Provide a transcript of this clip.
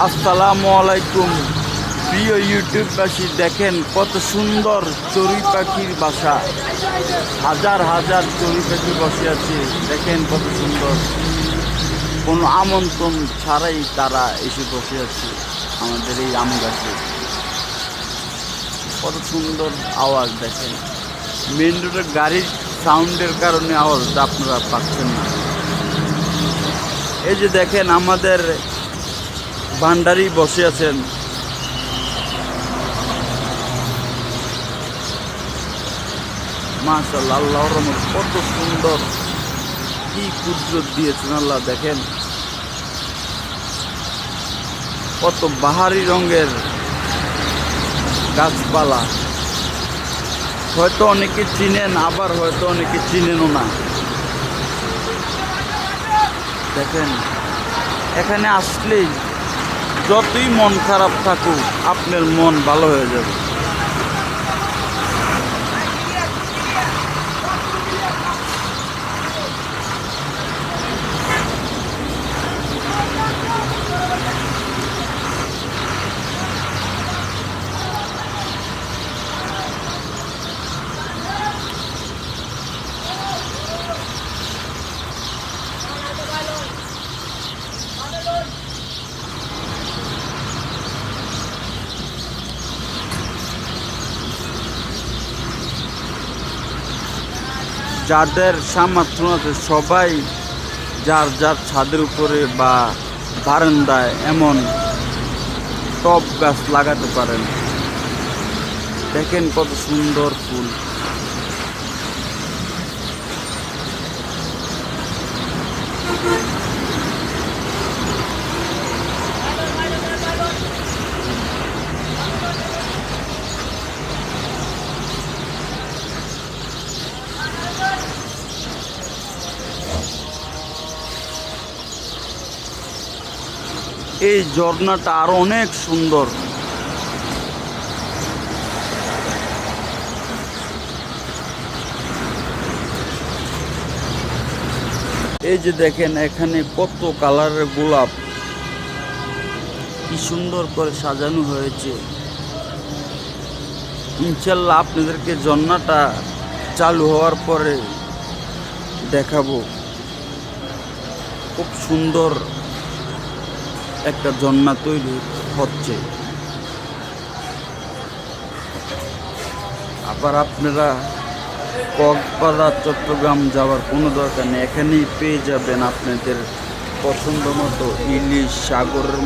আসসালামু আলাইকুম প্রিয় ইউটিউববাসী, দেখেন কত সুন্দর চড়ুই পাখির বাসা। হাজার হাজার চড়ুই পাখি বসে আছে, দেখেন কত সুন্দর। কোনো আমন্ত্রণ ছাড়াই তারা এসে বসে আছে আমাদের এই আম গাছে। কত সুন্দর আওয়াজ, দেখেন মেন রোডের গাড়ির সাউন্ডের কারণে আওয়াজটা আপনারা পাচ্ছেন না। এই যে দেখেন আমাদের ভান্ডারি বসে আছেন। মাশাআল্লাহ, আল্লাহর রহমত, কত সুন্দর, কি কুদরত দিয়েছেন আল্লাহ। দেখেন কত বাহারি রঙের গাছপালা। হয়তো অনেকে চিনেন, আবার হয়তো অনেকে চিনেনও না। দেখেন এখানে আসলেই যতই মন খারাপ থাকুক, আপনার মন ভালো হয়ে যাবে। যাদের সামর্থ্য আছে সবাই যার যার ছাদের উপরে বা বারান্দায় এমন টব গাছ লাগাতে পারেন। দেখেন কত সুন্দর ফুল। এই ঝর্ণাটা আরো অনেক সুন্দর। এই যে দেখেন এখানে কত কালারের গোলাপ, কি সুন্দর করে সাজানো হয়েছে। ইনশাল্লাহ আপনাদেরকে ঝর্ণাটা চালু হওয়ার পরে দেখাবো। খুব সুন্দর একটা ঝর্ণা তৈরি হচ্ছে। আবার আপনারা কক্সবাজার, চট্টগ্রাম যাওয়ার কোনো দরকার নেই, এখানেই পেয়ে যাবেন আপনাদের পছন্দ মতো ইলিশ, সাগরের